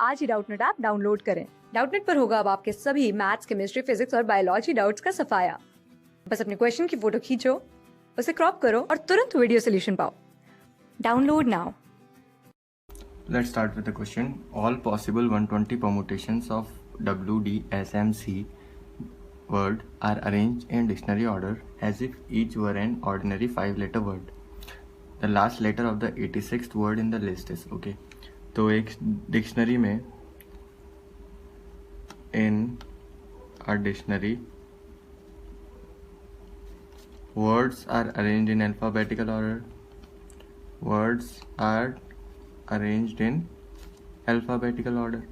आज ही Doubtnut app download करें। Doubtnut पर होगा अब आपके सभी मैथ्स, केमिस्ट्री, फिजिक्स और बायोलॉजी डाउट्स का सफाया। बस अपने क्वेश्चन की फोटो खींचो, उसे क्रॉप करो और तुरंत वीडियो सोल्यूशन पाओ। Download now. Let's start with the question. All possible 120 permutations of WDSMC word are arranged in dictionary order as if each were an ordinary 5-letter word. The last letter of the 86th word in the list is okay. तो एक dictionary में in a dictionary words are arranged in alphabetical order. Words are arranged in alphabetical order.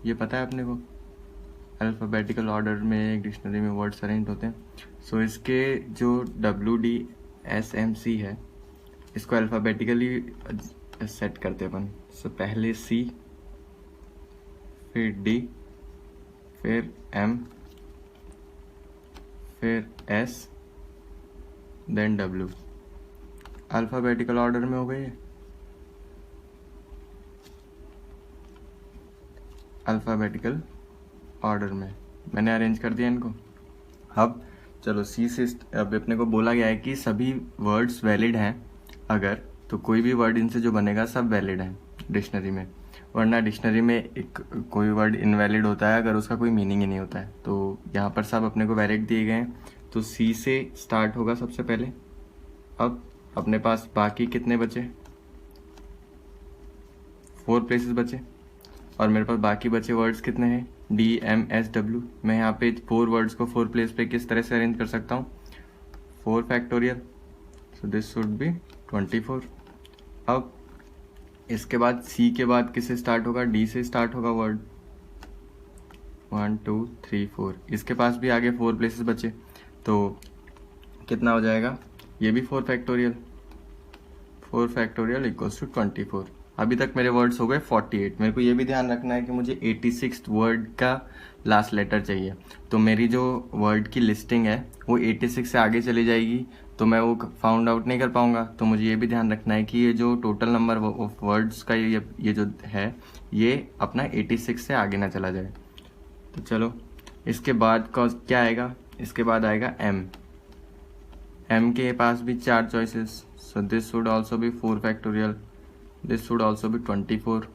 ये पता है अपने को, alphabetical order में एक डिक्शनरी में वर्ड्स अरेंज होते हैं। सो इसके जो WDSMC है इसको अल्फ़ाबेटिकली सेट करते हैं अपन। सो पहले C, फिर D, फिर M, फिर S, then W। Alphabetical order में हो गई है। अल्फ़ाबेटिकल ऑर्डर में मैंने अरेंज कर दिया इनको। अब चलो सी से अब अपने को बोला गया है कि सभी वर्ड्स वैलिड हैं, अगर तो कोई भी वर्ड इनसे जो बनेगा सब वैलिड हैं डिक्शनरी में, वरना डिक्शनरी में एक कोई वर्ड इनवैलिड होता है अगर उसका कोई मीनिंग ही नहीं होता है। तो यहाँ पर सब अपने को वैलिड दिए गए हैं, तो सी से स्टार्ट होगा सबसे पहले। अब अपने पास बाकी कितने बचे, 4 प्लेसेस बचे, और मेरे पास बाकी बचे वर्ड्स कितने हैं, DMSW। मैं यहाँ पे 4 वर्ड्स को 4 प्लेस पे किस तरह से अरेंज कर सकता हूँ, 4 factorial, so this should be 24। अब इसके बाद C के बाद किससे स्टार्ट होगा, D से स्टार्ट होगा वर्ड, 1 2 3 4। इसके पास भी आगे 4 प्लेसेस बचे, तो कितना हो जाएगा, ये भी 4 फैक्टोरियल, 4 फैक्टोरियल इक्वल्स टू 24। अभी तक मेरे वर्ड्स हो गए 48। मेरे को ये भी ध्यान रखना है कि मुझे 86th वर्ड का लास्ट लेटर चाहिए। तो मेरी जो वर्ड की लिस्टिंग है वो 86 से आगे चली जाएगी, तो मैं वो फाउंड आउट नहीं कर पाऊंगा। तो मुझे ये भी ध्यान रखना है कि ये जो टोटल नंबर ऑफ वर्ड्स का ये जो है ये अपना 86 से आगे ना चला जाए। तो चलो इसके बाद क्या आएगा, इसके बाद आएगा M के पास भी 4 choices, so this should also be 4 factorial, this should also be 24।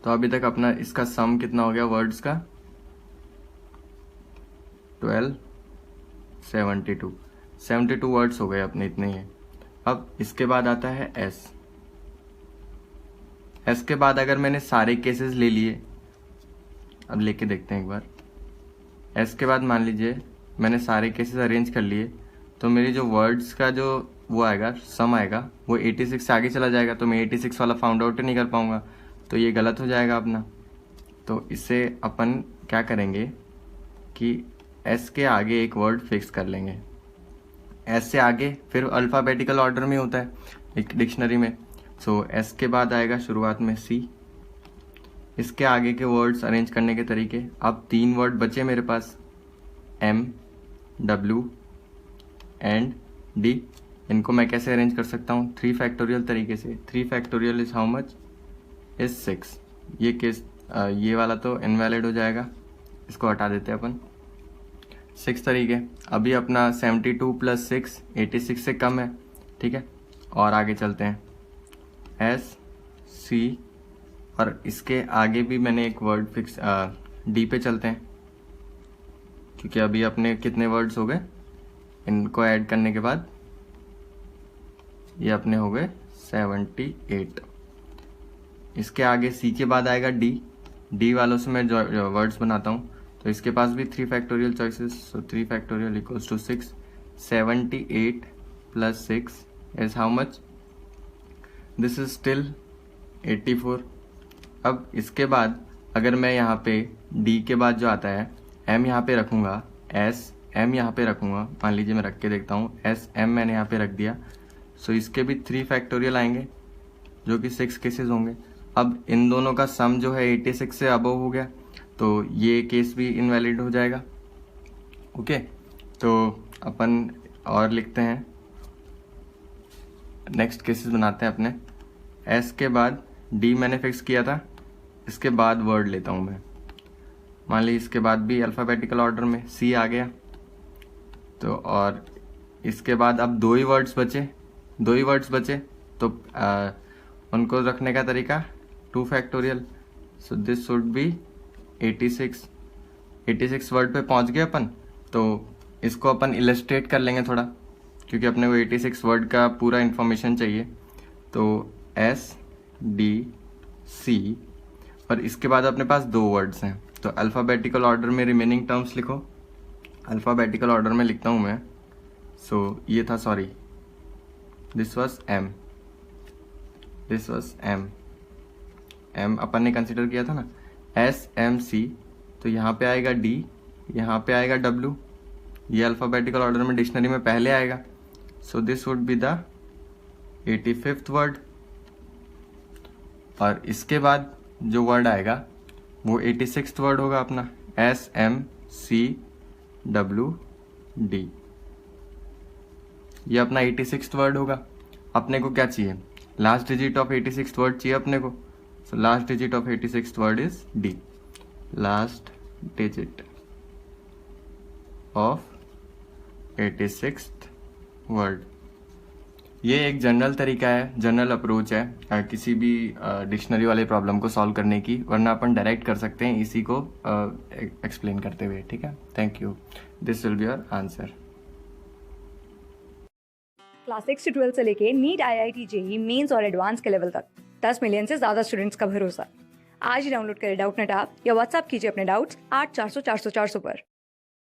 तो अभी तक अपना इसका सम कितना हो गया वर्ड्स का, 12 72 वर्ड्स हो गए अपने, इतने ही है। अब इसके बाद आता है S के बाद अगर मैंने सारे केसेस ले लिए, अब लेके देखते हैं एक बार। S के बाद मान लीजिए मैंने सारे केसेस अरेंज कर लिए, तो मेरी जो वर्ड्स का जो वो आएगा, सम आएगा, वो 86 से आगे चला जाएगा, तो मैं 86 वाला फाउंड आउट ही नहीं कर पाऊंगा, तो ये गलत हो जाएगा अपना। तो इससे अपन क्या करेंगे कि S के आगे एक वर्ड फिक्स कर लेंगे। S से आगे फिर अल्फ़ाबेटिकल ऑर्डर में होता है एक डिक्शनरी में, सो S के बाद आएगा शुरुआत में C। इसके आगे के वर्ड्स अरेंज करने के तरीके, अब 3 वर्ड बचे मेरे पास, M, W एंड D। इनको मैं कैसे अरेंज कर सकता हूँ, 3 फैक्टोरियल तरीके से। 3 factorial is how much, is 6। ये केस ये वाला तो इनवैलिड हो जाएगा, इसको हटा देते हैं अपन। 6 तरीके। अभी अपना 72 + 6 86 से कम है, ठीक है। और आगे चलते हैं, S, C, और इसके आगे भी मैंने एक वर्ड फिक्स, D पे चलते हैं, क्योंकि अभी अपने कितने वर्ड्स हो गए, इनको ऐड करने के बाद ये अपने हो गए 78। इसके आगे C के बाद आएगा D वालों से मैं वर्ड्स बनाता हूँ, तो इसके पास भी 3 factorial choices, so 3 factorial equals to 6। 78 + 6 is how much, this is still 84। अब इसके बाद अगर मैं यहाँ पे D के बाद जो आता है, M यहाँ पे रखूँगा, S M यहाँ पे रखूँगा, मान लीजिए मैं रख के देखता हूँ, S M मैंने यहाँ पे रख दिया, सो इसके भी 3 फैक्टोरियल आएंगे जो कि 6 केसेस होंगे। अब इन दोनों का सम जो है 86 से अबव हो गया, तो ये केस भी इनवैलिड हो जाएगा। ओके, तो अपन और लिखते हैं, नेक्स्ट केसेस बनाते हैं अपने। S के बाद D मैंने फिक्स किया था, इसके बाद वर्ड लेता हूँ मैं। मान ली इसके बाद भी अल्फ़ाबेटिकल ऑर्डर में सी आ गया, तो और इसके बाद अब दो ही वर्ड्स बचे, तो उनको रखने का तरीका 2 factorial. So this should be 86 word पे पहुंच गए अपन। तो इसको अपन इलस्ट्रेट कर लेंगे थोड़ा, क्योंकि अपने को 86 वर्ड का पूरा इंफॉर्मेशन चाहिए। तो SDC, और इसके बाद अपने पास दो वर्ड्स हैं, तो अल्फ़ाबेटिकल ऑर्डर में रिमेनिंग टर्म्स लिखो। अल्फ़ाबेटिकल ऑर्डर में लिखता हूँ मैं। ये था, सॉरी, दिस वॉज M अपन ने कंसिडर किया था ना, SMC, तो यहाँ पे आएगा D, यहाँ पे आएगा W, ये अल्फ़ाबेटिकल ऑर्डर में डिक्शनरी में पहले आएगा। So this would be the 85th word, और इसके बाद जो वर्ड आएगा वो 86th वर्ड होगा अपना, SMCWD, ये अपना 86th वर्ड होगा। अपने को क्या चाहिए, last digit of 86th word चाहिए अपने को। So last digit of 86th word is D, last digit of 86th word. ये एक जनरल तरीका है, जनरल अप्रोच है किसी भी डिक्शनरी वाले प्रॉब्लम को सॉल्व करने की, वरना अपन डायरेक्ट कर सकते हैं इसी को एक्सप्लेन करते हुए। ठीक है, thank you, this will be your answer. Class 6 से 12 से लेके नीट, IIT, JEE मेंस और एडवांस के लेवल तक 10 मिलियन से ज्यादा स्टूडेंट्स का भरोसा। आज ही डाउनलोड करें डाउटनेट ऐप या व्हाट्सएप कीजिए अपने डाउट्स 8400 400 400 पर।